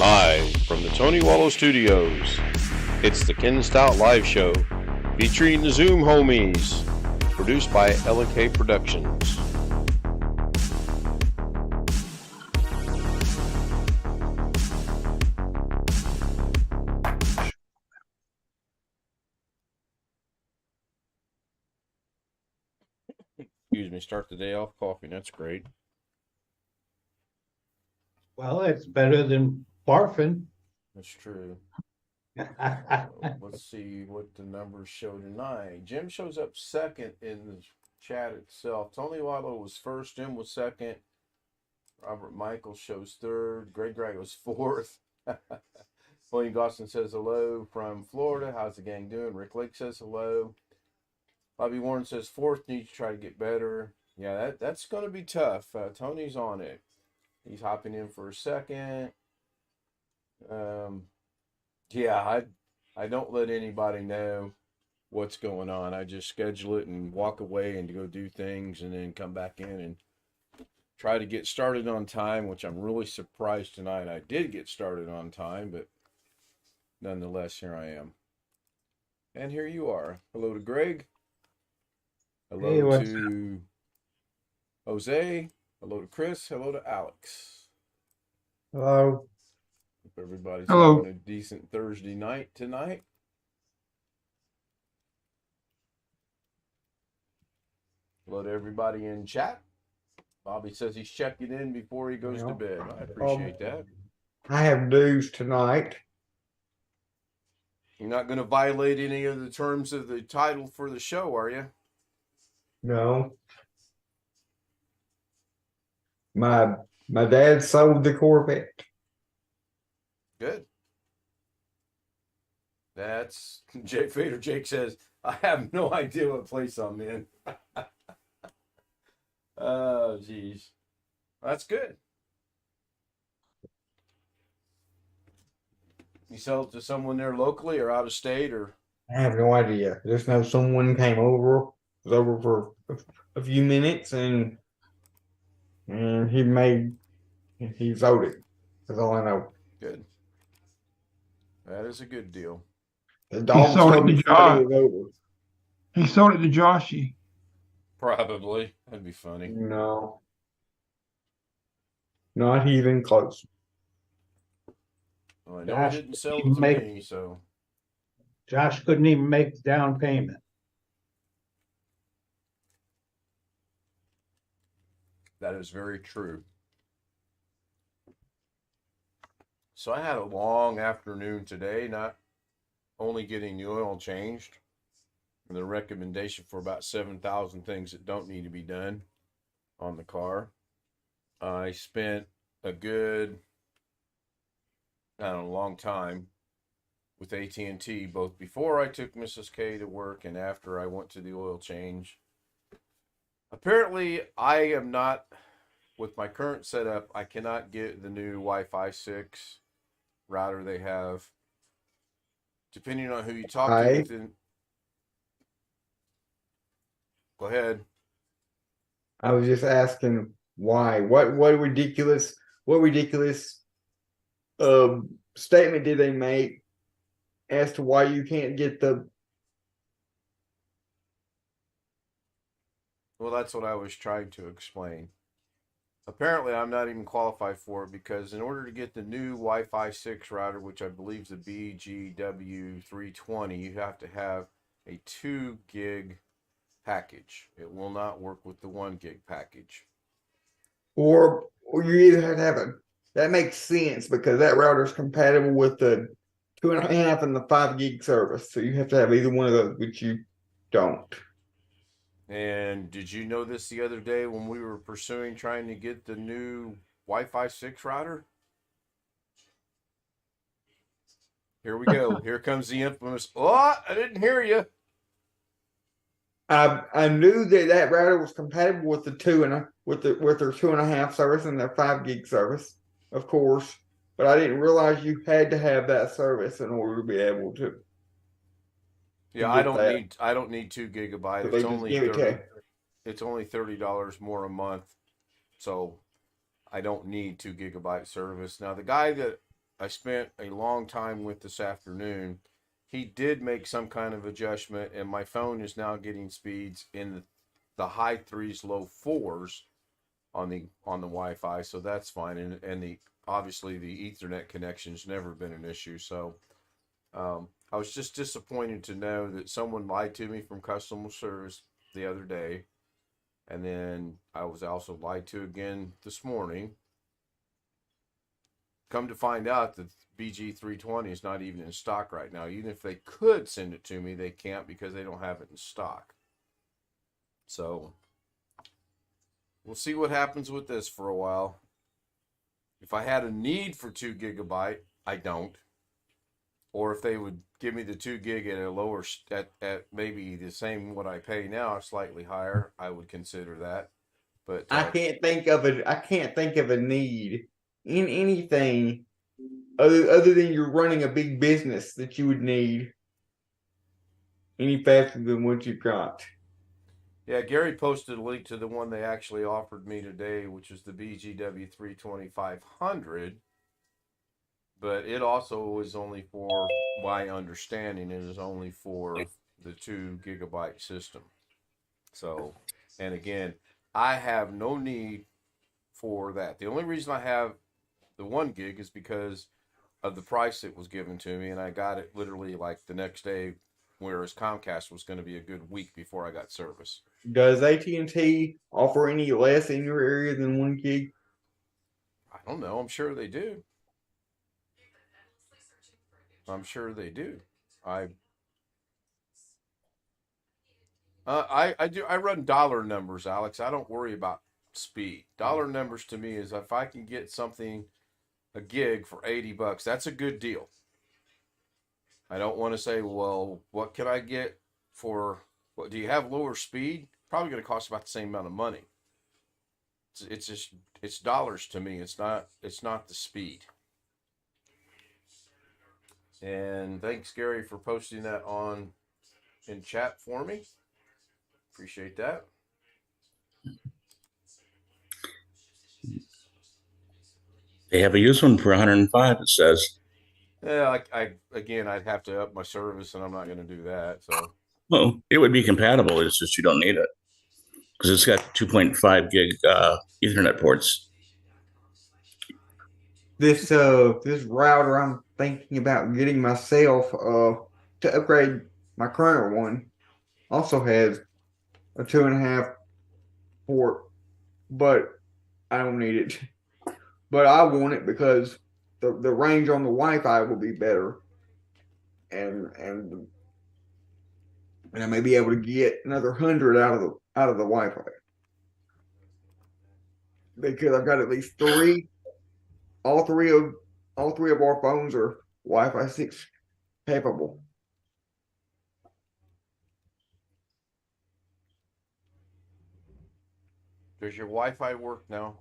Live from the Tony Wallow Studios, it's the Ken Stout Live Show, featuring the Zoom homies, produced by L&K Productions. Excuse me, start the day off coughing, that's great. Well, it's better than barfing. That's true. Let's see what the numbers show tonight. Jim shows up second in the chat itself. Tony Wallow was first. Jim was second. Robert Michael shows third. Greg Gray was fourth. William Gosson says hello from Florida. How's the gang doing? Rick Lake says hello. Bobby Warren says fourth. Need to try to get better. Yeah, that's going to be tough. Tony's on it. He's hopping in for a second. Yeah, I don't let anybody know what's going on. I just schedule it and walk away and go do things and then come back in and try to get started on time, which I'm really surprised tonight. I did get started on time, but nonetheless, here I am. And here you are. Hello to Greg. Hello to Jose. Hello to Chris. Hello to Alex. Hello. Hope everybody's Hello. having a decent Thursday night tonight. Hello to everybody in chat. Bobby says he's checking in before he goes to bed. I appreciate that. I have news tonight. You're not going to violate any of the terms of the title for the show, are you? No. My dad sold the Corvette. Good. That's Jake Fader. Jake says, I have no idea what place I'm in. Oh, geez. That's good. You sell it to someone there locally or out of state or? I have no idea. Just know someone came over, was over for a few minutes, and he sold it. That's all I know. Good. That is a good deal. The dog sold it told me to Friday Josh. was over. He sold it to Joshy. Probably. That'd be funny. No. Not even close. Well, I know Josh, he didn't sell it you to make- me, so. Josh couldn't even make the down payment. That is very true. So I had a long afternoon today, not only getting the oil changed, and the recommendation for about 7,000 things that don't need to be done on the car. I spent a good, I don't know, long time with AT&T, both before I took Mrs. K to work and after I went to the oil change. Apparently, I am not, with my current setup, I cannot get the new Wi-Fi 6 router they have. Depending on who you talk to within... Go ahead. I was just asking why. What ridiculous statement did they make as to why you can't get the? Well, that's what I was trying to explain. Apparently, I'm not even qualified for it because in order to get the new Wi-Fi 6 router, which I believe is the BGW320, you have to have a 2 gig package. It will not work with the 1 gig package. Or you either have to have that makes sense because that router is compatible with the 2.5 and the 5 gig service. So you have to have either one of those, which you don't. And did you know this the other day when we were pursuing trying to get the new Wi-Fi 6 router? Here we go. Here comes the infamous, oh, I didn't hear you. I knew that router was compatible with their 2.5 service and their 5 gig service, of course, but I didn't realize you had to have that service in order to be able to. Yeah, I don't need 2 gigabytes. So It's only 30. It's only $30 more a month, so I don't need 2 gigabyte service. Now the guy that I spent a long time with this afternoon, he did make some kind of adjustment, and my phone is now getting speeds in the high threes, low fours on the Wi-Fi, so that's fine. And the obviously the Ethernet connection's never been an issue. So I was just disappointed to know that someone lied to me from customer service the other day, and then I was also lied to again this morning. Come to find out that BG320 is not even in stock right now. Even if they could send it to me, they can't because they don't have it in stock. So we'll see what happens with this for a while. If I had a need for 2 gigabyte, I don't. Or if they would give me the 2 gig at a lower, at maybe the same what I pay now, slightly higher, I would consider that. But I can't think of a need in anything other than you're running a big business that you would need any faster than what you've got. yeah, Gary posted a link to the one they actually offered me today, which is the BGW 32500. But it also is only, for my understanding, it is only for the 2 gigabyte system. So, and again, I have no need for that. The only reason I have the 1 gig is because of the price that was given to me, and I got it literally like the next day, whereas Comcast was going to be a good week before I got service. Does AT&T offer any less in your area than 1 gig? I don't know. I'm sure they do. I'm sure they do. I do. I run dollar numbers, Alex. I don't worry about speed. Dollar numbers to me is if I can get something, a gig for $80, that's a good deal. I don't want to say, well, what can I get for? What do you have lower speed? Probably going to cost about the same amount of money. It's just it's dollars to me. It's not the speed. And thanks, Gary, for posting that in chat for me. Appreciate that. They have a used one for 105, it says. Yeah, I'd have to up my service, and I'm not going to do that. So, Well, it would be compatible. It's just you don't need it because it's got 2.5 gig Ethernet ports. This router I'm thinking about getting myself to upgrade my current one also has a 2.5 port, but I don't need it. But I want it because the range on the Wi-Fi will be better, and I may be able to get another 100 out of the Wi-Fi because I've got at least 3. All three of our phones are Wi-Fi 6 capable. does your Wi-Fi work now?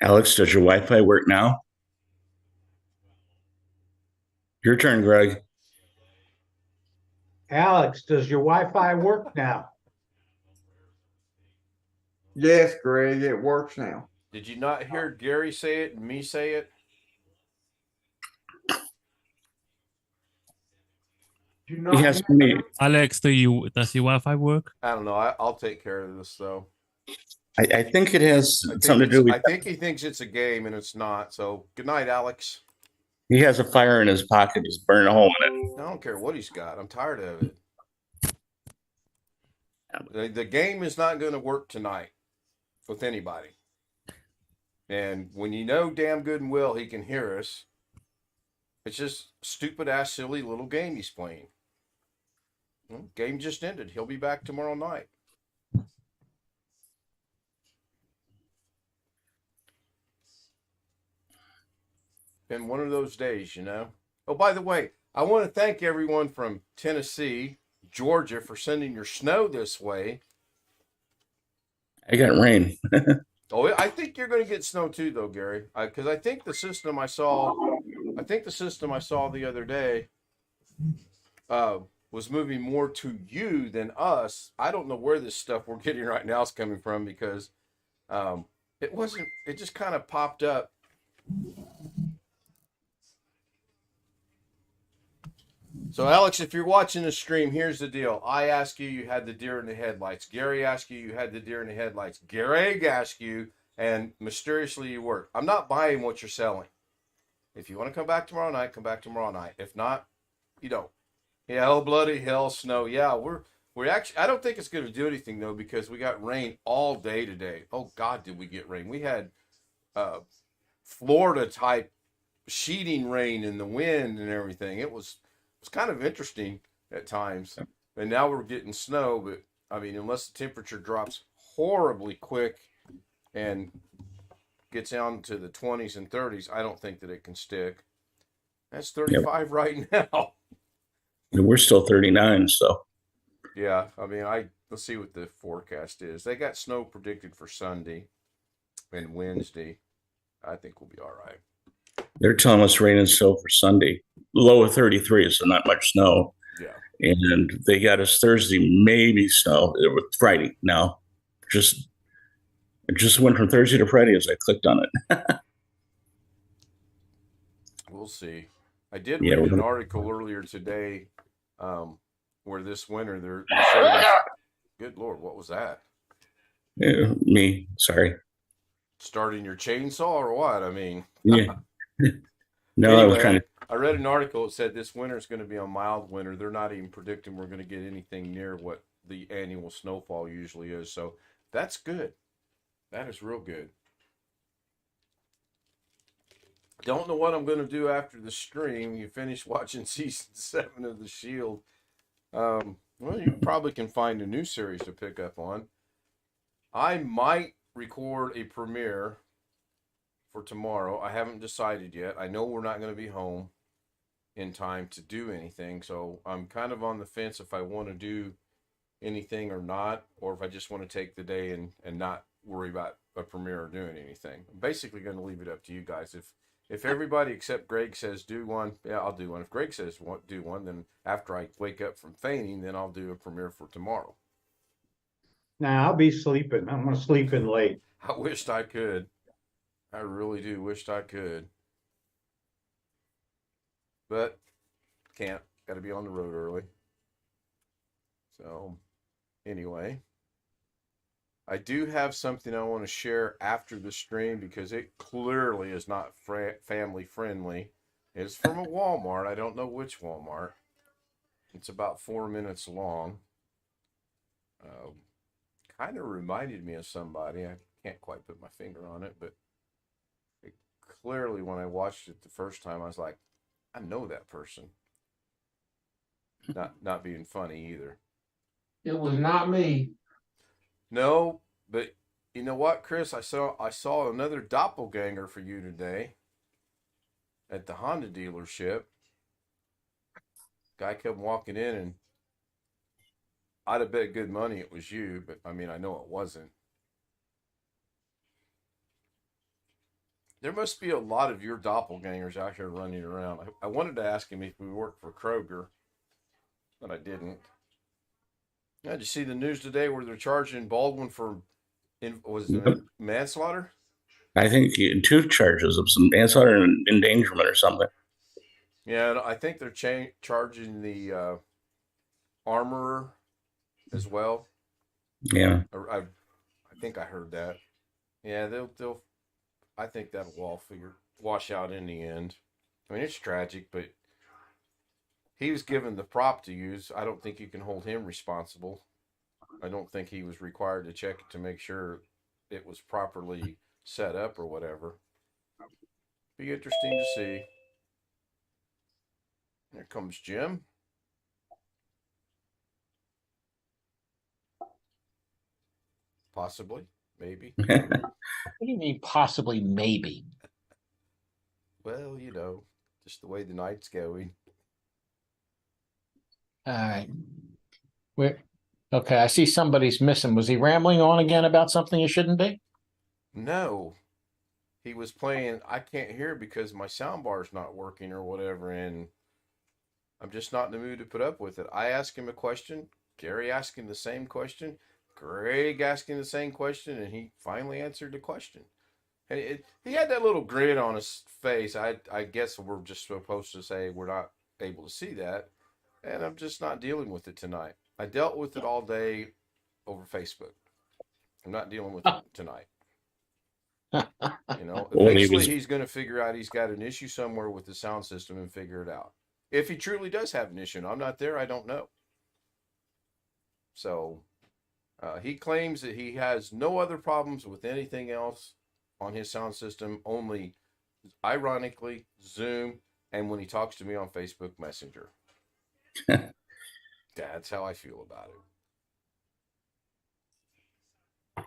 Alex, does your Wi-Fi work now? Your turn, Greg. Alex, does your Wi-Fi work now? Yes, Greg, it works now. Did you not hear Gary say it and me say it? He has me. Alex, does your Wi-Fi work? I don't know. I'll take care of this though. I think it has something to do with. I think he thinks it's a game and it's not. So good night, Alex. He has a fire in his pocket. He's burning a hole in it. I don't care what he's got. I'm tired of it. The game is not going to work tonight with anybody. And when you know damn good and well he can hear us, it's just stupid ass silly little game he's playing. Well, game just ended. He'll be back tomorrow night. Been one of those days, you know. Oh, by the way, I want to thank everyone from Tennessee, Georgia for sending your snow this way. I got rain. Oh, I think you're going to get snow too, though, Gary. Because I think the system I saw the other day, was moving more to you than us. I don't know where this stuff we're getting right now is coming from because it wasn't, it just kind of popped up. So, Alex, if you're watching the stream, here's the deal. I asked you, you had the deer in the headlights. Gary asked you, you had the deer in the headlights. Greg asked you, and mysteriously you worked. I'm not buying what you're selling. If you want to come back tomorrow night, come back tomorrow night. If not, you don't. Yeah, hell bloody hell snow. Yeah, we're actually, I don't think it's going to do anything, though, because we got rain all day today. Oh, God, did we get rain. We had Florida-type sheeting rain and the wind and everything. It was kind of interesting at times. And now we're getting snow, but I mean, unless the temperature drops horribly quick and gets down to the 20s and 30s, I don't think that it can stick. That's 35 right now. And we're still 39, so Yeah, I mean, let's see what the forecast is. They got snow predicted for Sunday and Wednesday. I think we'll be all right. they're telling us rain and snow for Sunday. Low of 33, so not much snow. Yeah. And they got us Thursday, maybe snow. It was Friday now. It just went from Thursday to Friday as I clicked on it. We'll see. I did Yeah, read an article earlier today where this winter they're saying, good Lord, what was that? Me, sorry. Starting your chainsaw or what? I mean, Yeah. No, anyway, I was kind of. I read an article that said this winter is going to be a mild winter. They're not even predicting we're going to get anything near what the annual snowfall usually is. So that's good. That is real good. Don't know what I'm going to do after the stream. You finish watching season 7 of The Shield. Well, you probably can find a new series to pick up on. I might record a premiere for tomorrow. I haven't decided yet. I know we're not going to be home in time to do anything, so I'm kind of on the fence if I want to do anything or not, or if I just want to take the day and not worry about a premiere or doing anything. I'm basically going to leave it up to you guys. If everybody except Greg says do one, yeah, I'll do one. If Greg says do one, then after I wake up from fainting, then I'll do a premiere for tomorrow. Now I'll be sleeping. I'm gonna sleep in late. I wished I could. I really do wished I could. But can't. Got to be on the road early. So anyway, I do have something I want to share after the stream because it clearly is not family friendly. It's from a Walmart. I don't know which Walmart. It's about 4 minutes long. Kind of reminded me of somebody. I can't quite put my finger on it, but it clearly, when I watched it the first time, I was like, I know that person. Not being funny either. It was not me. No, but you know what, Chris? I saw another doppelganger for you today at the Honda dealership. Guy come walking in, and I'd have bet good money it was you, but I mean, I know it wasn't. There must be a lot of your doppelgangers out here running around. I wanted to ask him if we worked for Kroger, but I didn't. Yeah, did you see the news today where they're charging Baldwin for, was it manslaughter? I think 2 charges of some manslaughter and endangerment or something. Yeah, I think they're charging the armorer as well. Yeah. I think I heard that. Yeah, they'll. I think that'll all wash out in the end. I mean, it's tragic, but he was given the prop to use. I don't think you can hold him responsible. I don't think he was required to check it to make sure it was properly set up or whatever. Be interesting to see. Here comes Jim. Possibly, maybe. What do you mean possibly maybe? Well, you know, just the way the night's going. All right. Okay, I see somebody's missing. Was he rambling on again about something he shouldn't be? No. He was playing I Can't Hear because my sound bar's not working or whatever, and I'm just not in the mood to put up with it. I ask him a question, Gary asking the same question, Greg asking the same question, and he finally answered the question. And he had that little grin on his face. I guess we're just supposed to say we're not able to see that. And I'm just not dealing with it tonight. I dealt with it all day over Facebook. I'm not dealing with it tonight. You know, Well, eventually he's going to figure out he's got an issue somewhere with the sound system and figure it out. If he truly does have an issue, and I'm not there, I don't know. So he claims that he has no other problems with anything else on his sound system, only ironically Zoom and when he talks to me on Facebook Messenger. That's how I feel about it.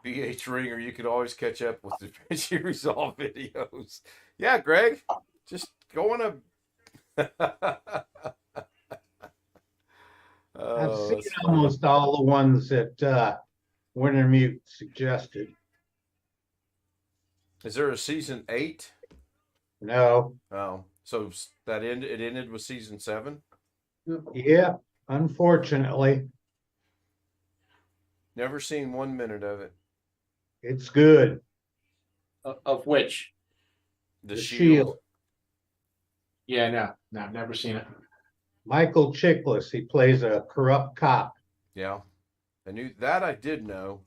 BH Ringer, you can always catch up with the DaVinci Resolve videos. Yeah, Greg, just go on a. I've seen That's funny. almost all the ones that Wintermute suggested. Is there a season 8? No, Oh, so that ended. It ended with season 7. yeah, unfortunately, Never seen 1 minute of it. it's good. Of which? The The Shield. Shield. Yeah, no, I've never seen it. Michael Chiklis, he plays a corrupt cop. Yeah, I knew that. I did know.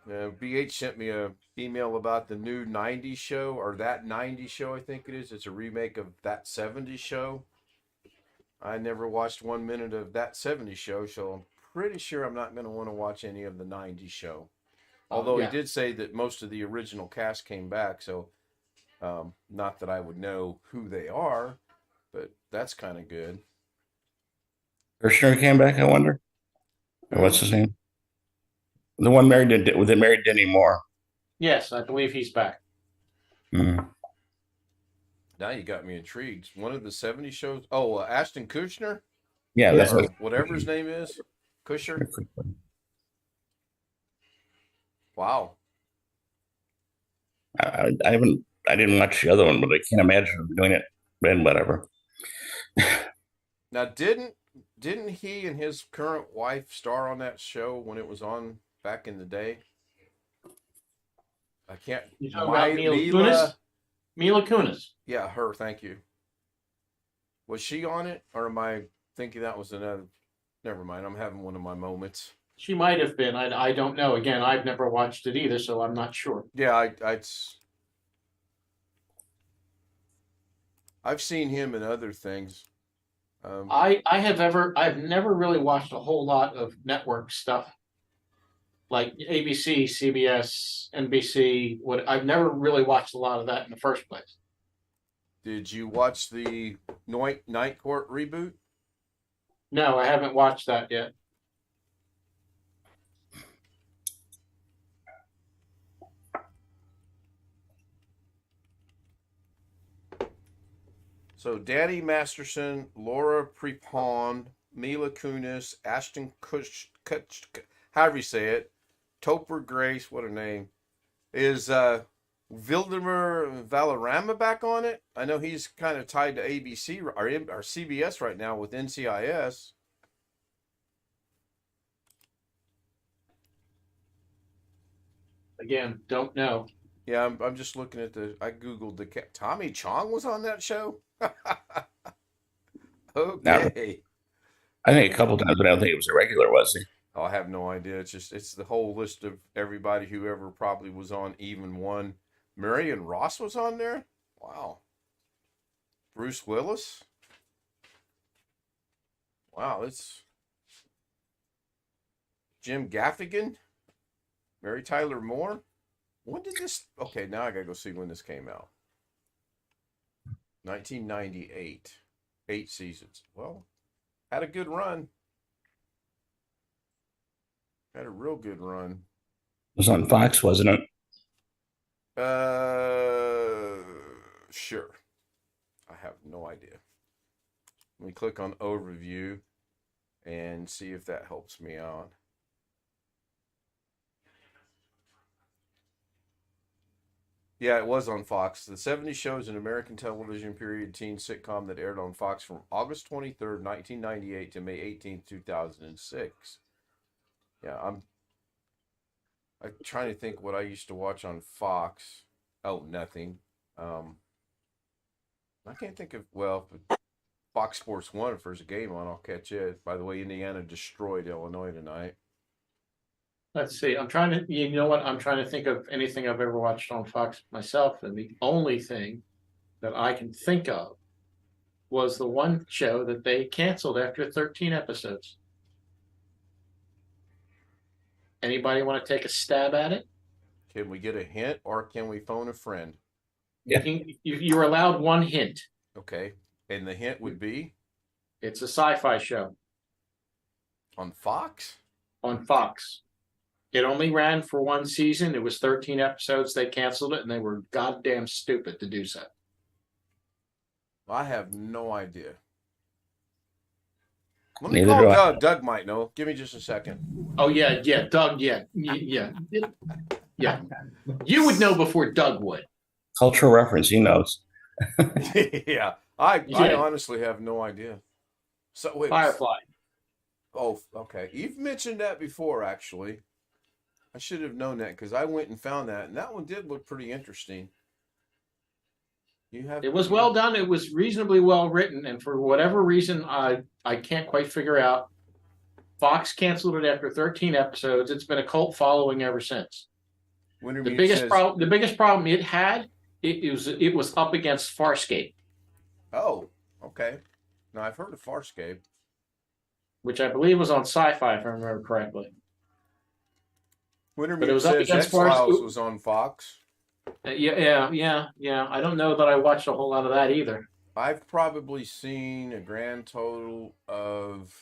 BH sent me a email about the new '90s show, or that '90s show. I think it is. It's a remake of that '70s show. I never watched 1 minute of that '70s show, so I'm pretty sure I'm not going to want to watch any of the '90s show. Although yeah. he did say that most of the original cast came back, so not that I would know who they are, but that's kind of good. Kirshner came back, I wonder. Or what's his name? The one married to married Denny Moore. Yes, I believe he's back. Mm. Now you got me intrigued. One of the '70s shows. Oh, Ashton Kutcher, Yeah, that's or what. whatever his name is, Kutcher. Wow. I haven't. I didn't watch the other one, but I can't imagine him doing it. Then whatever. Now, didn't he and his current wife star on that show when it was on back in the day? I can't. You talking about Mila Kunis? Mila Kunis. Yeah, her. Thank you. Was she on it, or am I thinking that was another? Never mind. I'm having one of my moments. She might have been. I don't know. Again, I've never watched it either, so I'm not sure. Yeah, I've seen him in other things. I've never really watched a whole lot of network stuff like ABC, CBS, NBC. I've never really watched a lot of that in the first place. Did you watch the Night Court reboot? No, I haven't watched that yet. So Danny Masterson, Laura Prepon, Mila Kunis, Ashton Kutcher, however you say it, Topher Grace, what a name, is Vladimir Valderrama back on it? I know he's kind of tied to ABC or CBS right now with NCIS. Again, don't know. Yeah, I'm just looking at I googled Tommy Chong was on that show. Okay. I think a couple times, but I don't think it was a regular, was he? Oh, I have no idea. It's the whole list of everybody whoever probably was on even one. Marion Ross was on there. Wow. Bruce Willis. Wow, it's Jim Gaffigan. Mary Tyler Moore. When did this? Okay, now I gotta go see when this came out. 1998. 8 seasons. Well, had a good run. Had a real good run. It was on Fox, wasn't it? Sure. I have no idea. Let me click on overview and see if that helps me out. Yeah, it was on Fox. The 70s show is an American television period teen sitcom that aired on Fox from August 23rd, 1998 to May 18th, 2006. Yeah, I'm trying to think what I used to watch on Fox. Oh, nothing. I can't think of, well, Fox Sports 1, if there's a game on, I'll catch it. By the way, Indiana destroyed Illinois tonight. Let's see. I'm trying to, you know what? I'm trying to think of anything I've ever watched on Fox myself. And the only thing that I can think of was the one show that they canceled after 13 episodes. Anybody want to take a stab at it? Can we get a hint or can we phone a friend? Yeah. You're allowed one hint. Okay. And the hint would be It's a sci-fi show on Fox? on Fox. It only ran for one season. It was 13 episodes. They canceled it, and they were goddamn stupid to do so. I have no idea. Let me Neither call do I. Doug. Doug might know. Give me just a second. Oh yeah, Doug, yeah. You would know before Doug would. Cultural reference, he knows. Yeah. I Yeah. honestly have no idea. So wait. Firefly. Oh, okay. You've mentioned that before, actually. I should have known that because I went and found that, and that one did look pretty interesting. It was well done. It was reasonably well written, and for whatever reason, I can't quite figure out. Fox canceled it after 13 episodes. It's been a cult following ever since. The biggest problem it had, it was up against Farscape, Oh, okay. Now I've heard of Farscape. which I believe was on Sci-Fi, if I remember correctly. Wintermute But it was up says against X-Files Farscape. was on Fox. Yeah. I don't know that I watched a whole lot of that either. I've probably seen a grand total of,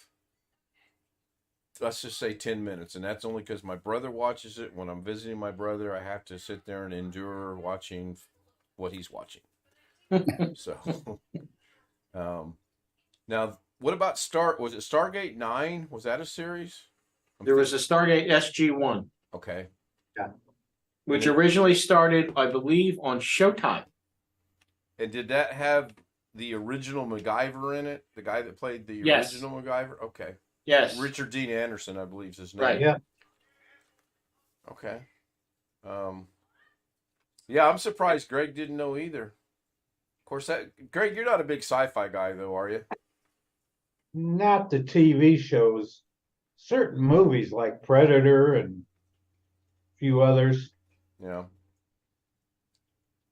let's just say 10 minutes. And that's only because my brother watches it. When I'm visiting my brother, I have to sit there and endure watching what he's watching. So, now what about was it Stargate 9? Was that a series? There was a Stargate SG-1, Okay. which originally started, I believe, on Showtime. And did that have the original MacGyver in it? The guy that played the Yes. original MacGyver? Okay. Yes. Richard Dean Anderson, I believe is his name. Right. Yeah. Okay. Yeah, I'm surprised Greg didn't know either. Of course, Greg, you're not a big sci-fi guy, though, are you? Not the TV shows. Certain movies like Predator and a few others, Yeah.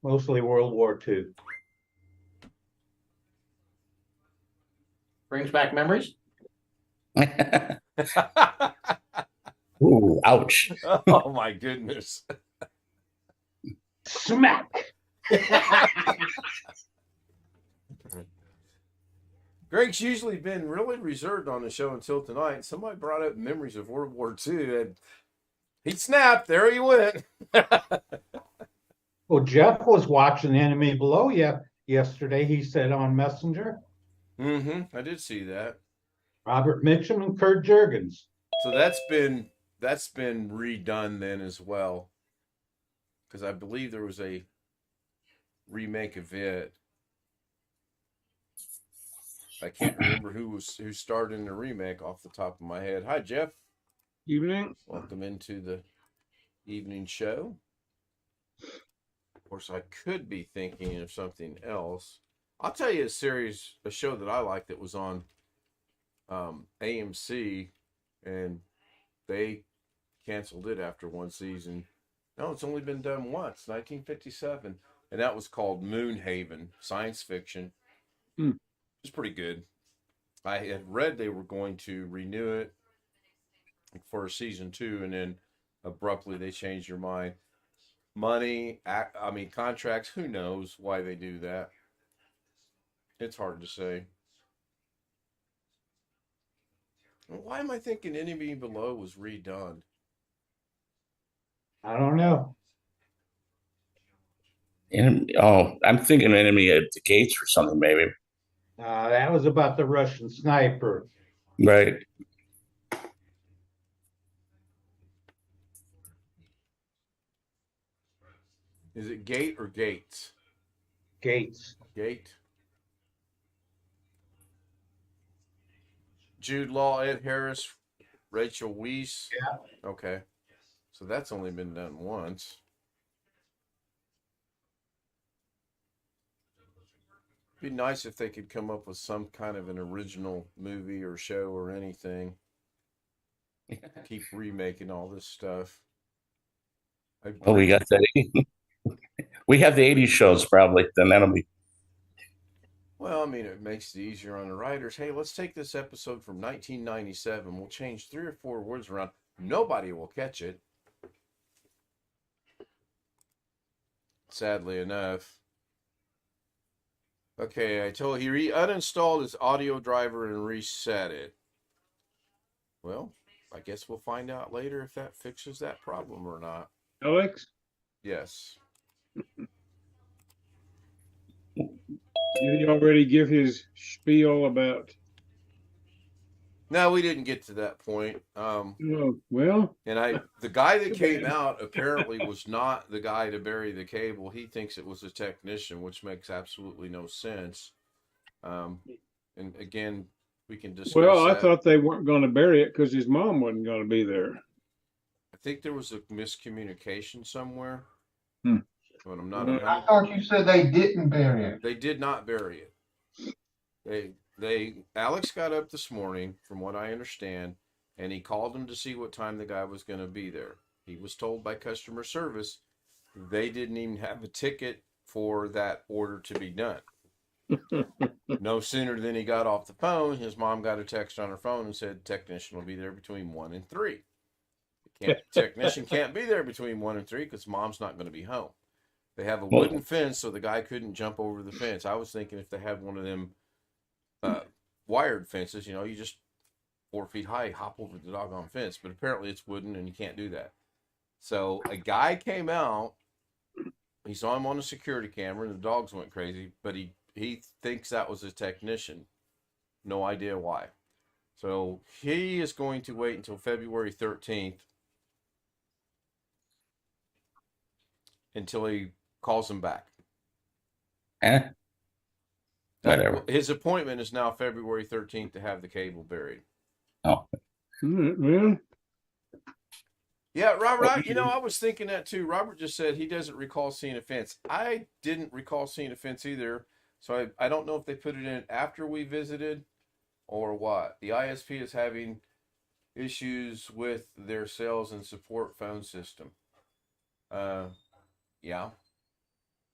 mostly World War II. Brings back memories. Ooh, ouch. Oh my goodness. Smack! Greg's usually been really reserved on the show until tonight. Somebody brought up memories of World War II, and he snapped. There he went. Well, Jeff was watching Enemy Below yesterday, he said on Messenger. I did see that. Robert Mitchum and Kurt Jurgens. So that's been redone then as well, because I believe there was a remake of it. I can't remember who starred in the remake off the top of my head. Hi, Jeff. Evening. Welcome into the evening show. Of course, I could be thinking of something else. I'll tell you a show that I like that was on AMC, and they canceled it after one season. No, it's only been done once, 1957, and that was called Moonhaven, science fiction. It's pretty good. I had read they were going to renew it for season 2, and then abruptly they changed their mind. Money, contracts, who knows why they do that. It's hard to say. Why am I thinking Enemy Below was redone? I don't know. I'm thinking Enemy at the Gates or something, maybe. That was about the Russian sniper. Right. Is it Gate or Gates? Gates. Gate. Jude Law, Ed Harris, Rachel Weisz. Yeah. Okay. So that's only been done once. It'd be nice if they could come up with some kind of an original movie or show or anything. Keep remaking all this stuff. Oh, we got that. We have the 80s shows probably. Then that'll be. Well, I mean, it makes it easier on the writers. Hey, let's take this episode from 1997. We'll change 3 or 4 words around. Nobody will catch it. Sadly enough. Okay, I told you he uninstalled his audio driver and reset it. Well, I guess we'll find out later if that fixes that problem or not. Alex, Yes. did he already give his spiel about? No, we didn't get to that point. Oh, well, And the guy that came out apparently was not the guy to bury the cable. He thinks it was a technician, which makes absolutely no sense. And again, we can discuss well, I that. thought they weren't going to bury it because his mom wasn't going to be there. I think there was a miscommunication somewhere. Hmm. But I'm not. Well, I thought you said they didn't bury it. They did not bury it. Alex got up this morning, from what I understand, and he called him to see what time the guy was going to be there. He was told by customer service they didn't even have a ticket for that order to be done. No sooner than he got off the phone, his mom got a text on her phone and said technician will be there between 1 and 3. Technician can't be there between 1 and 3 because mom's not going to be home. They have a wooden fence, so the guy couldn't jump over the fence. I was thinking if they had one of them wired fences, you just 4 feet high, hop over the doggone fence. But apparently it's wooden and you can't do that. So a guy came out. He saw him on a security camera and the dogs went crazy, but he thinks that was a technician. No idea why. So he is going to wait until February 13th until he calls him back. Whatever. His appointment is now February 13th to have the cable buried. Oh. Well, Yeah, Robert, I was thinking that too. Robert just said he doesn't recall seeing a fence. I didn't recall seeing a fence either. So I don't know if they put it in after we visited or what. The ISP is having issues with their sales and support phone system. Yeah.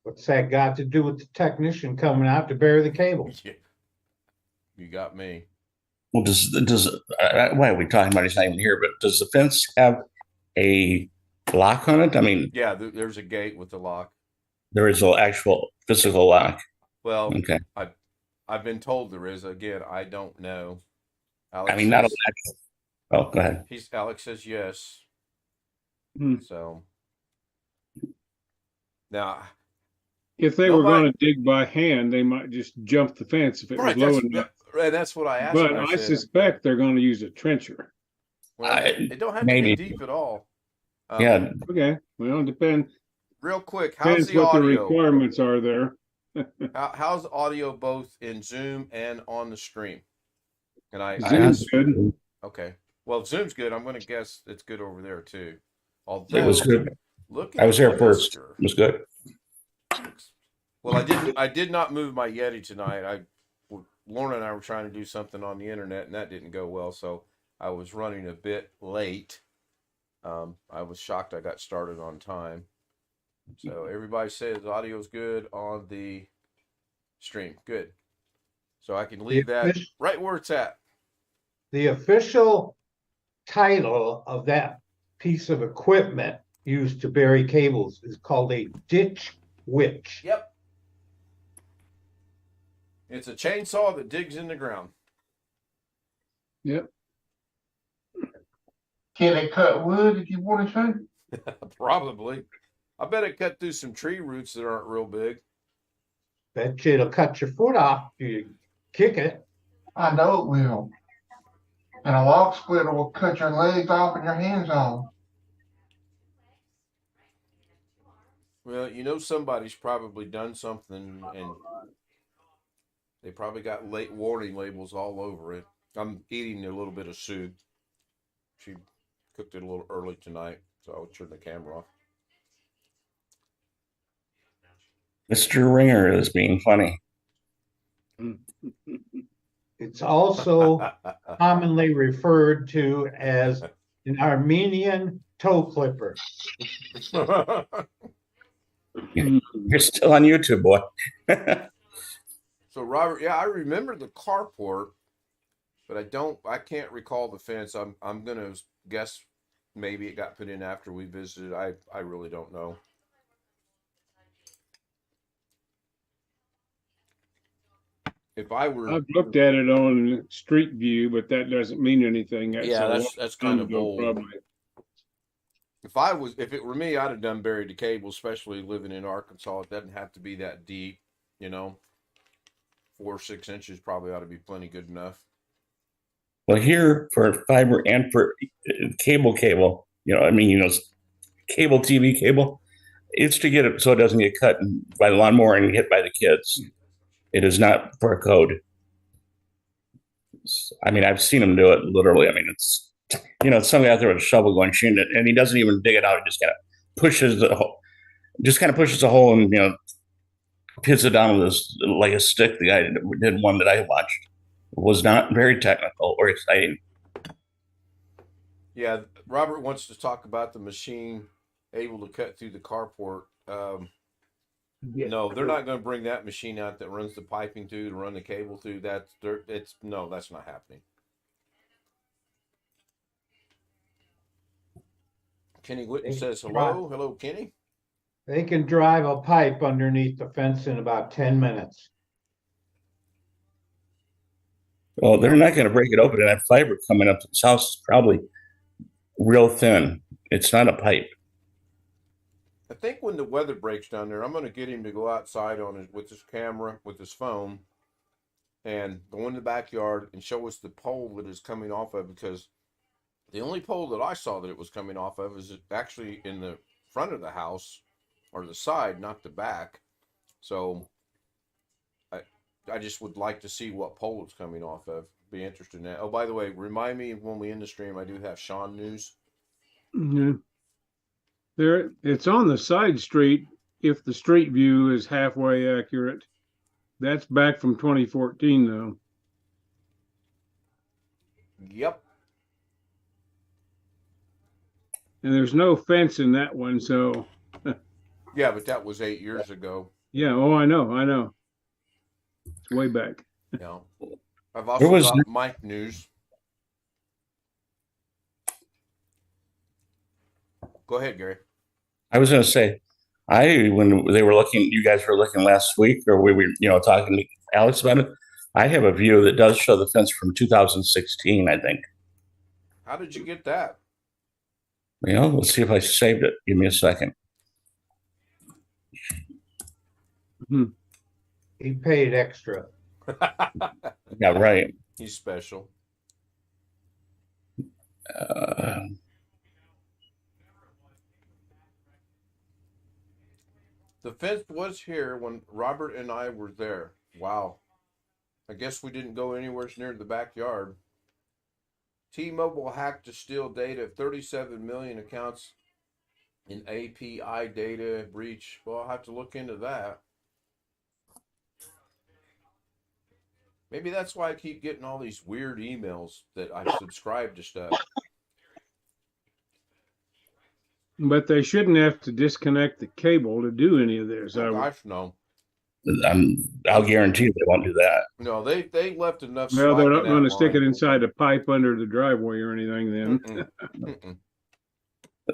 What's that got to do with the technician coming out to bury the cable? Yeah. You got me. Well, why are we talking about? He's not even here, but does the fence have a lock on it? I mean, Yeah, there's a gate with the lock. there is an actual physical lock. Well, Okay. I've been told there is. Again, I don't know. Alex I mean, not a says, lock. Oh, go ahead. Alex says yes. Hmm. So now, if they were Nobody- going to dig by hand, they might just jump the fence if it was low enough. that's what I asked. But him. I said, suspect they're going to use a trencher. well, it don't have to maybe. be deep at all. Yeah. Okay, well, depends Real quick, how's the what the audio? requirements are there. How's the audio both in Zoom and on the stream? And I Zoom's asked. good. Okay. Well, if Zoom's good, I'm going to guess it's good over there too. Although, It was good. Look I was at there first. Mr. It was good. Well, I did not move my Yeti tonight. Lorna and I were trying to do something on the internet, and that didn't go well. So I was running a bit late. I was shocked I got started on time. So everybody says audio's good on the stream. Good. So I can leave that right where it's at. The official title of that piece of equipment used to bury cables is called a ditch witch. Yep. It's a chainsaw that digs in the ground. Yep. Can it cut wood if you want to? Probably. I bet it cut through some tree roots that aren't real big. Bet you it'll cut your foot off if you kick it. I know it will. And a log splitter will cut your legs off and your hands off. Well, you know somebody's probably done something, and they probably got late warning labels all over it. I'm eating a little bit of soup. She cooked it a little early tonight, so I'll turn the camera off. Mr. Ringer is being funny. It's also commonly referred to as an Armenian toe clipper. You're still on YouTube, boy. So Robert, yeah, I remember the carport, but I can't recall the fence. I'm gonna guess maybe it got put in after we visited. I really don't know. If I were, I've looked at it on Street View, but that doesn't mean anything. that's kind of old. Probably. If it were me, I'd have done buried the cable, especially living in Arkansas. It doesn't have to be that deep, 4 or 6 inches probably ought to be plenty good enough. Well, here for fiber and for cable, cable, TV cable, it's to get it so it doesn't get cut by the lawnmower and hit by the kids. It is not for a code. I mean, I've seen him do it literally. I mean, it's somebody out there with a shovel going shooting it, and he doesn't even dig it out. He just kind of pushes the hole, and hits it down with like a stick. The guy did one that I watched. It was not very technical or exciting. Yeah, Robert wants to talk about the machine able to cut through the carport. No, they're not going to bring that machine out that runs the piping through to run the cable through. That's not happening. Kenny Whitten says hello. Hello, Kenny. They can drive a pipe underneath the fence in about 10 minutes. Well, they're not going to break it open, and that fiber coming up to this house is probably real thin. It's not a pipe. I think when the weather breaks down there, I'm going to get him to go outside with his camera, with his phone, and go in the backyard and show us the pole that is coming off of, because the only pole that I saw that it was coming off of is actually in the front of the house, or the side, not the back. So I just would like to see what pole it's coming off of. Be interested in that. Oh, by the way, remind me when we end the stream, I do have Sean news. Mm-hmm. It's on the side street. If the street view is halfway accurate, that's back from 2014, though. Yep. And there's no fence in that one, so. Yeah, but that was 8 years ago. Yeah. Oh, I know. It's way back. Yeah. I've also got Mike news. Go ahead, Gary. I was going to say, when they were looking, you guys were looking last week, or we were, talking to Alex about it. I have a view that does show the fence from 2016, I think. How did you get that? Let's see if I saved it. Give me a second. He paid extra. Yeah, right. He's special. The fence was here when Robert and I were there. Wow. I guess we didn't go anywhere near the backyard. T-Mobile hacked to steal data of 37 million accounts in API data breach. Well, I'll have to look into that. Maybe that's why I keep getting all these weird emails that I subscribe to stuff. But they shouldn't have to disconnect the cable to do any of this. Oh, gosh, no. I'll guarantee they won't do that. No, they left enough. Well, they're not going to stick it inside a pipe under the driveway or anything then.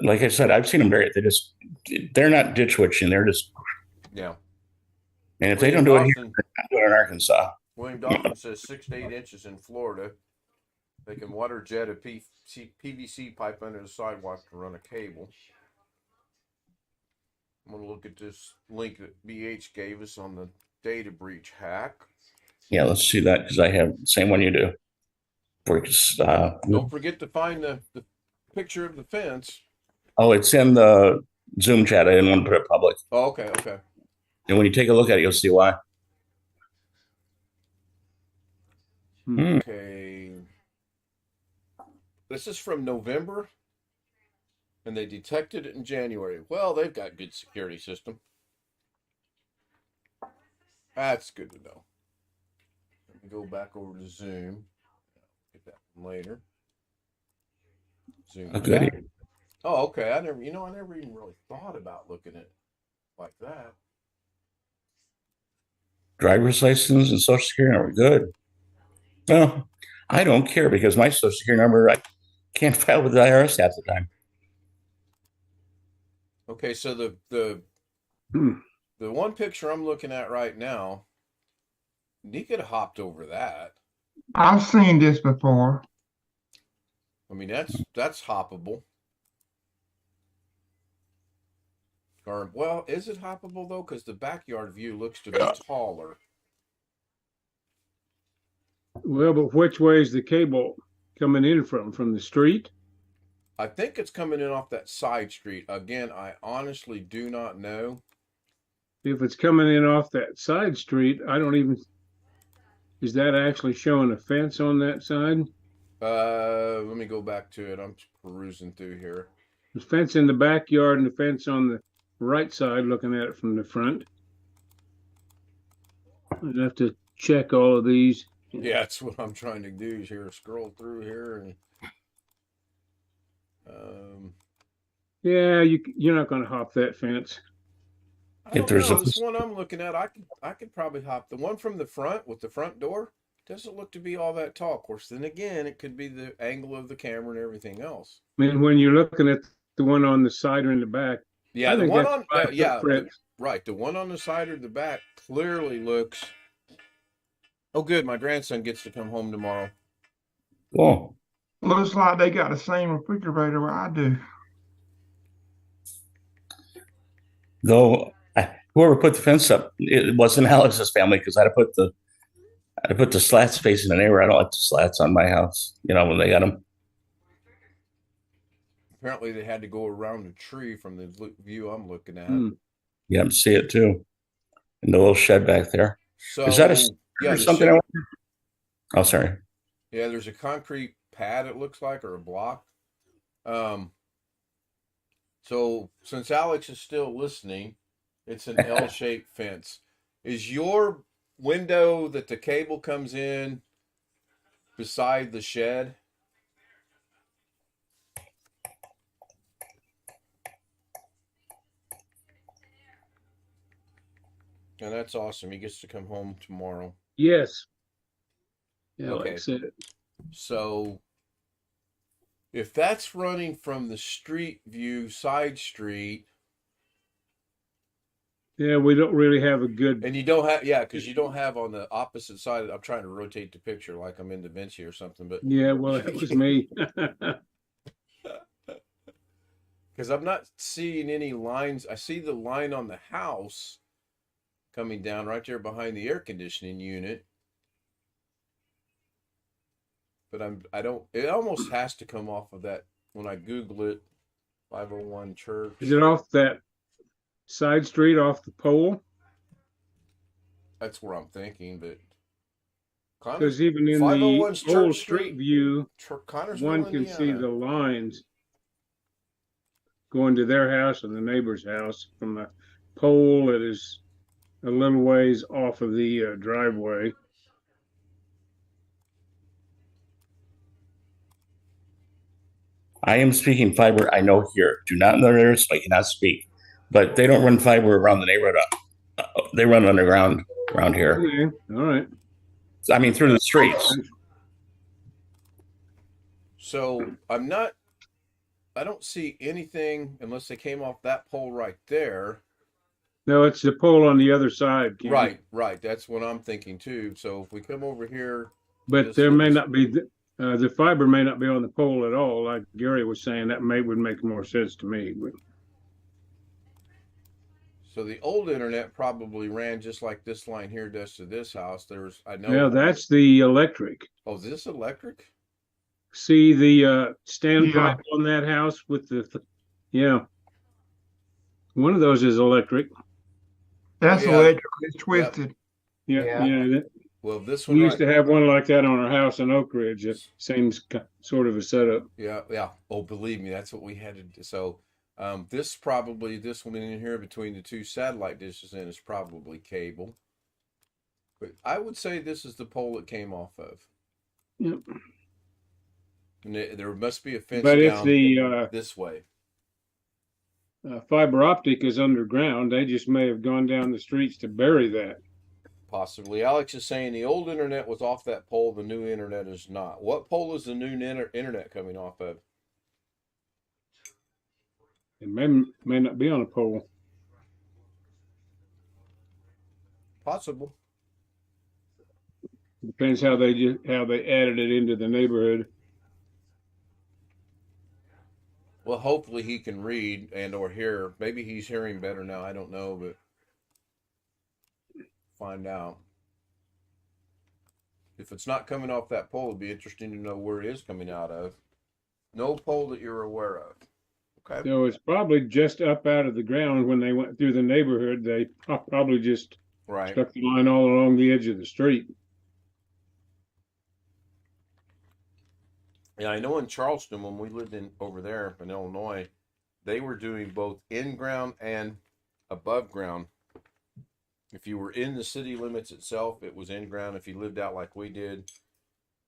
Like I said, I've seen them they're not ditch witching. They're just. Yeah. And if they don't do it here, they're not doing it in Arkansas. William Dawson says 6 to 8 inches in Florida. They can water jet a PVC pipe under the sidewalk to run a cable. I'm going to look at this link that BH gave us on the data breach hack. Yeah, let's see that, because I have the same one you do. Don't forget to find the picture of the fence. Oh, it's in the Zoom chat. I didn't want to put it public. Oh, okay, okay. And when you take a look at it, you'll see why. Okay. This is from November, and they detected it in January. Well, they've got good security system. That's good to know. Let me go back over to Zoom. Get that one later. Zoom. Goody. Back. Oh, okay. I never even really thought about looking at it like that. Driver's license and social security number, good. Well, I don't care because my social security number, I can't file with the IRS half the time. Okay, so the one picture I'm looking at right now, you could have hopped over that. I've seen this before. I mean, that's hoppable. Or, well, is it hoppable though? Because the backyard view looks to be taller. Well, but which way is the cable coming in from the street? I think it's coming in off that side street. Again, I honestly do not know. If it's coming in off that side street, I don't even, is that actually showing a fence on that side? Let me go back to it. I'm perusing through here. The fence in the backyard and the fence on the right side, looking at it from the front. I'd have to check all of these. Yeah, that's what I'm trying to do is here, scroll through here and yeah, you're not going to hop that fence. If there's this one I'm looking at, I could probably hop the one from the front with the front door. Doesn't look to be all that tall. Of course, then again, it could be the angle of the camera and everything else. I mean, when you're looking at the one on the side or in the back, yeah, I the think one that's on five yeah, footprints. right. The one on the side or the back clearly looks. Oh, good. My grandson gets to come home tomorrow. Cool. Looks like they got the same refrigerator where I do. Though whoever put the fence up, it wasn't Alex's family because I had to put the slats facing the neighbor. I don't like the slats on my house. You know, when they got them. Apparently, they had to go around a tree from the view I'm looking at. Yeah, see it too. And the little shed back there. So is that or something? Oh, sorry. Yeah, there's a concrete pad, it looks like, or a block. So since Alex is still listening, it's an L-shaped fence. Is your window that the cable comes in beside the shed? And that's awesome. He gets to come home tomorrow. Yes. Yeah, Okay. like I said. So if that's running from the street view, side street. Yeah, we don't really have a good. And you don't have, yeah, because you don't have on the opposite side. I'm trying to rotate the picture like I'm in Da Vinci or something. But yeah, well, it was me. Because I'm not seeing any lines. I see the line on the house coming down right there behind the air conditioning unit. But I don't, it almost has to come off of that when I Google it. 501 Church. Is it off that side street off the pole? That's where I'm thinking, but because even in the old street view, one can see the lines going to their house and the neighbor's house from the pole that is a little ways off of the driveway. I am speaking fiber. I know here. Do not know there, so I cannot speak. But they don't run fiber around the neighborhood. They run underground around here. Okay. All right. I mean, through the streets. So I don't see anything unless they came off that pole right there. No, it's the pole on the other side. Right. That's what I'm thinking too. So if we come over here. But there may not be, the fiber may not be on the pole at all. Like Gary was saying, that would make more sense to me. So the old internet probably ran just like this line here does to this house. I know. Yeah, that's the electric. Oh, is this electric? See the standpipe on that house with the, yeah. One of those is electric. That's yeah. electric. It's twisted. Yeah, Yeah. yeah. Well, this We one used to have one like that on our house in Oak Ridge. Same sort of a setup. Yeah. Oh, believe me, that's what we had to do. So, this one in here between the two satellite dishes in is probably cable. But I would say this is the pole it came off of. Yep. And there must be a fence But if down the this way. fiber optic is underground, they just may have gone down the streets to bury that. Possibly. Alex is saying the old internet was off that pole, the new internet is not. What pole is the new internet coming off of? It may not be on a pole. Possible. Depends how they added it into the neighborhood. Well, hopefully he can read and or hear. Maybe he's hearing better now. I don't know, but find out. If it's not coming off that pole, it'd be interesting to know where it is coming out of. No pole that you're aware of. Okay. So it's probably just up out of the ground when they went through the neighborhood. They probably just stuck the line all along the edge of the street. Yeah, I know in Charleston, when we lived over there in Illinois, they were doing both in ground and above ground. If you were in the city limits itself, it was in ground. If you lived out like we did,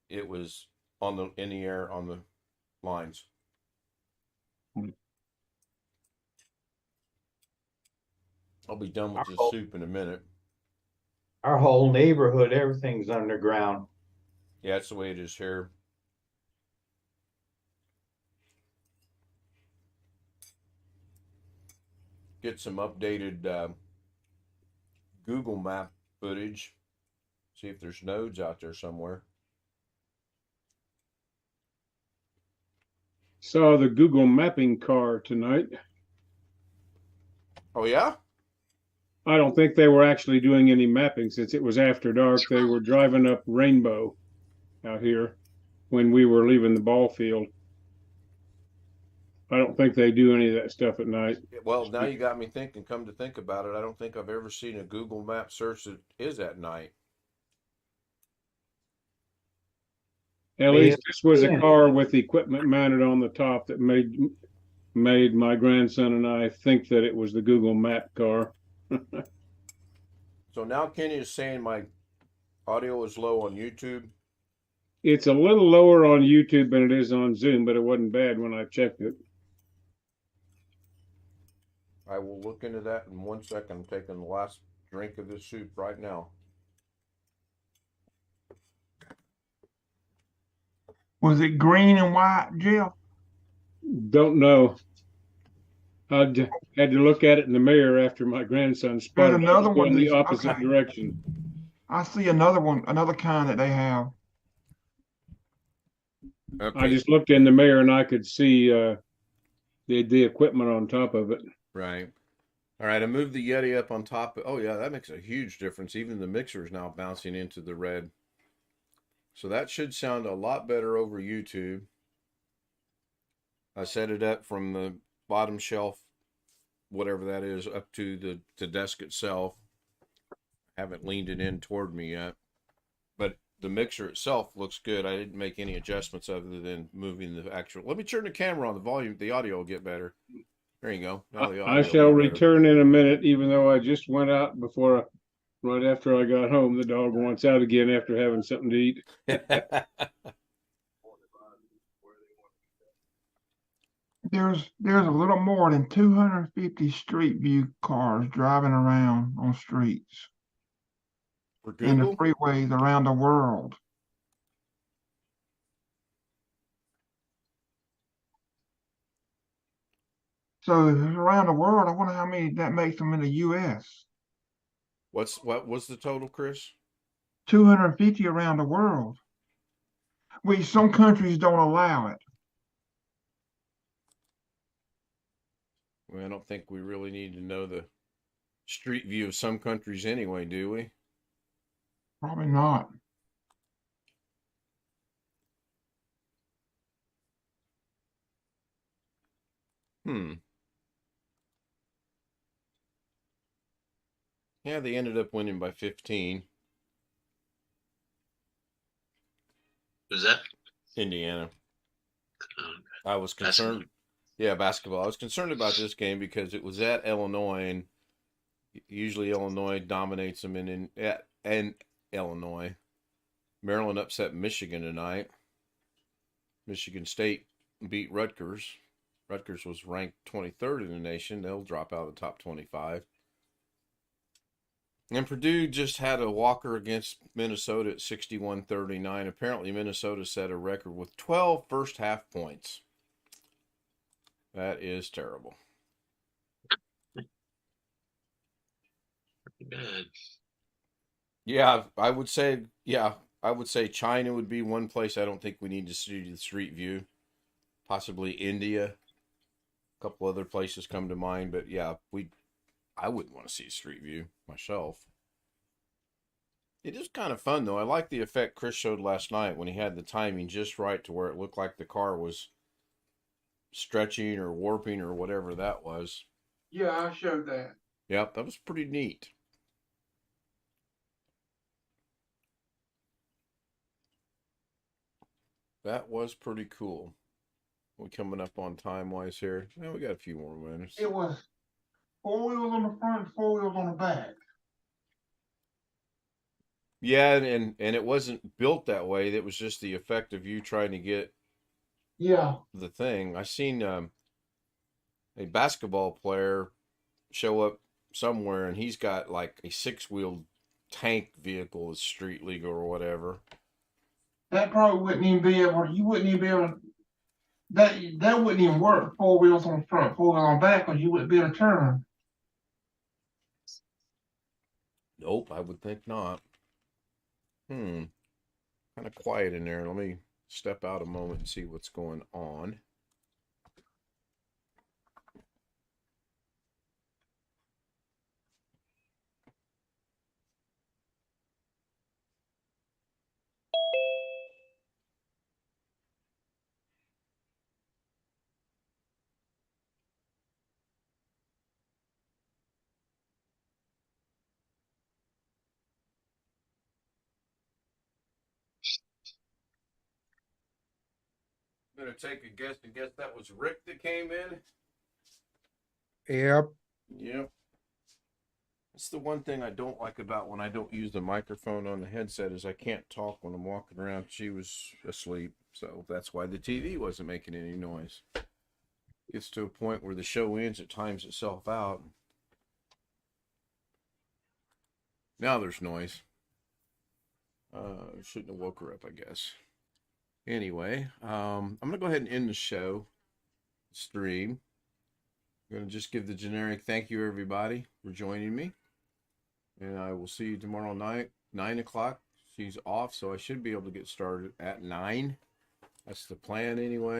it was in the air on the lines. I'll be done with this soup in a minute. Our whole neighborhood, everything's underground. Yeah, that's the way it is here. Get some updated Google map footage. See if there's nodes out there somewhere. Saw the Google mapping car tonight. Oh, yeah? I don't think they were actually doing any mapping since it was after dark. They were driving up Rainbow out here when we were leaving the ball field. I don't think they do any of that stuff at night. Well, now you got me thinking. Come to think about it, I don't think I've ever seen a Google map search that is at night. At least this was a car with equipment mounted on the top that made my grandson and I think that it was the Google map car. So now Kenny is saying my audio is low on YouTube. It's a little lower on YouTube than it is on Zoom, but it wasn't bad when I checked it. I will look into that in 1 second. I'm taking the last drink of this soup right now. Was it green and white, Jeff? Don't know. I had to look at it in the mirror after my grandson spotted another one going the that's- opposite okay. direction. I see another one, another kind that they have. Okay. I just looked in the mirror and I could see the equipment on top of it. Right. All right. I moved the Yeti up on top. Oh, yeah, that makes a huge difference. Even the mixer is now bouncing into the red. So that should sound a lot better over YouTube. I set it up from the bottom shelf, whatever that is, up to the desk itself. Haven't leaned it in toward me yet. But the mixer itself looks good. I didn't make any adjustments other than moving the actual. Let me turn the camera on. The volume, the audio will get better. There you go. Now the audio I shall return in a minute, even though I just went out right after I got home. The dog wants out again after having something to eat. There's a little more than 250 street view cars driving around on streets and the freeways around the world. So around the world, I wonder how many that makes them in the U.S. What was the total, Chris? 250 around the world. Some countries don't allow it. Well, I don't think we really need to know the street view of some countries anyway, do we? Probably not. Yeah, they ended up winning by 15. Was that Indiana. um, I was concerned. Yeah, basketball. I was concerned about this game because it was at Illinois, and usually Illinois dominates them in Illinois. Maryland upset Michigan tonight. Michigan State beat Rutgers. Rutgers was ranked 23rd in the nation. They'll drop out of the top 25. And Purdue just had a walker against Minnesota at 61-39. Apparently, Minnesota set a record with 12 first half points. That is terrible. bad? Yeah, I would say China would be one place I don't think we need to see the street view. Possibly India. A couple other places come to mind, but yeah, I wouldn't want to see a street view myself. It is kind of fun though. I like the effect Chris showed last night when he had the timing just right to where it looked like the car was stretching or warping or whatever that was. Yeah, I showed that. Yep, that was pretty neat. That was pretty cool. We coming up on time wise here. Well, we got a few more minutes. It was 4 wheels on the front, 4 wheels on the back. Yeah, and it wasn't built that way. That was just the effect of you trying to get the thing. I seen a basketball player show up somewhere, and he's got like a 6-wheel tank vehicle, is street legal or whatever. That probably wouldn't even be able. You wouldn't even be able to. That wouldn't even work. 4 wheels on the front, 4 wheels on the back, because you wouldn't be able to turn. Nope, I would think not. Kind of quiet in there. Let me step out a moment and see what's going on. I'm gonna take a guess and guess that was Rick that came in. Yep. Yep. That's the one thing I don't like about when I don't use the microphone on the headset is I can't talk when I'm walking around. She was asleep, so that's why the TV wasn't making any noise. Gets to a point where the show ends, it times itself out. Now there's noise. Shouldn't have woke her up, I guess. Anyway, I'm going to go ahead and end the stream. I'm going to just give the generic thank you, everybody, for joining me. And I will see you tomorrow night, 9 o'clock. She's off, so I should be able to get started at 9. That's the plan anyway.